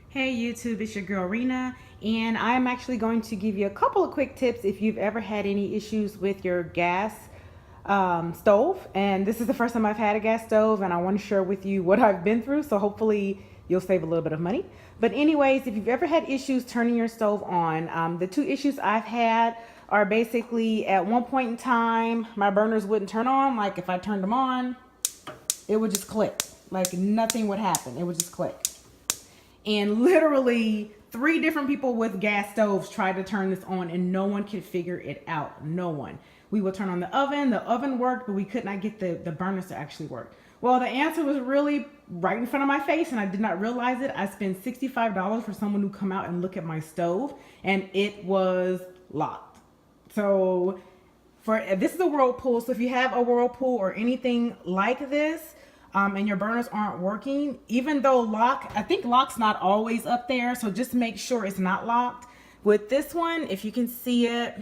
Hey YouTube, it's your girl Rena, and I'm actually going to give you a couple of quick tips if you've ever had any issues with your gas stove. And this is the first time I've had a gas stove, and I want to share with you what I've been through, so hopefully you'll save a little bit of money. But anyways, if you've ever had issues turning your stove on, the two issues I've had are basically at one point in time, my burners wouldn't turn on. Like if I turned them on, it would just click. Like nothing would happen. It would just click. And literally 3 different people with gas stoves tried to turn this on and no one could figure it out. No one. We would turn on the oven worked, but we could not get the burners to actually work. Well, the answer was really right in front of my face and I did not realize it. I spent $65 for someone to come out and look at my stove and it was locked. So this is a Whirlpool, so if you have a Whirlpool or anything like this, and your burners aren't working, even though I think lock's not always up there, so just make sure it's not locked. With this one, if you can see it,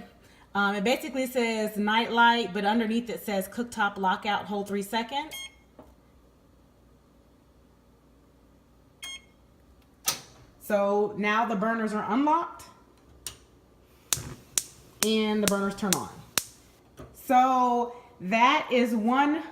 it basically says night light, but underneath it says cooktop lockout, hold 3 seconds. So now the burners are unlocked and the burners turn on. So that is one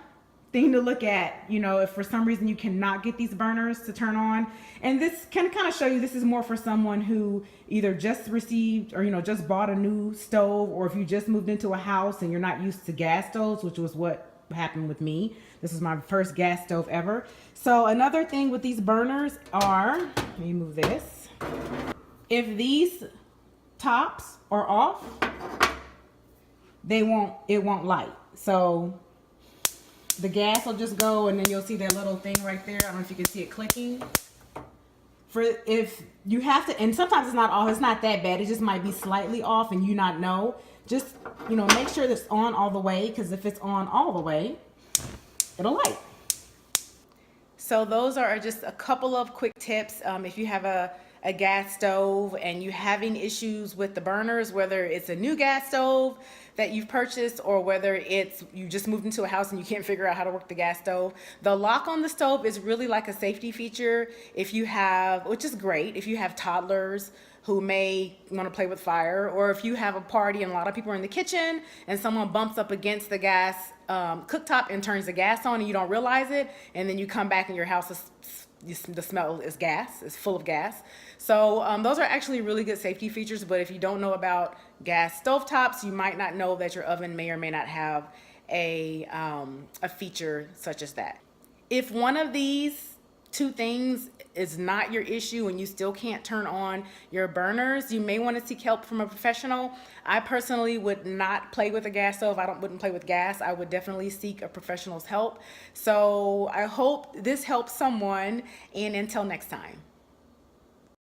thing to look at, if for some reason you cannot get these burners to turn on. And this can kind of show you this is more for someone who either just received or just bought a new stove, or if you just moved into a house and you're not used to gas stoves, which was what happened with me. This is my first gas stove ever. So another thing with these burners are, let me move this. If these tops are off, it won't light. So the gas will just go and then you'll see that little thing right there. I don't know if you can see it clicking. If you have to, and sometimes it's not off, it's not that bad. It just might be slightly off and you not know. Just, make sure that's on all the way, because if it's on all the way, it'll light. So those are just a couple of quick tips. If you have a gas stove and you're having issues with the burners, whether it's a new gas stove that you've purchased or whether it's you just moved into a house and you can't figure out how to work the gas stove, the lock on the stove is really like a safety feature if you have, which is great if you have toddlers who may want to play with fire, or if you have a party and a lot of people are in the kitchen and someone bumps up against the gas cooktop and turns the gas on and you don't realize it, and then you come back and your house the smell is gas, it's full of gas. So those are actually really good safety features, but if you don't know about gas stovetops, you might not know that your oven may or may not have a feature such as that. If one of these 2 things is not your issue and you still can't turn on your burners, you may want to seek help from a professional. I personally would not play with a gas stove. Wouldn't play with gas. I would definitely seek a professional's help. So I hope this helps someone, and until next time.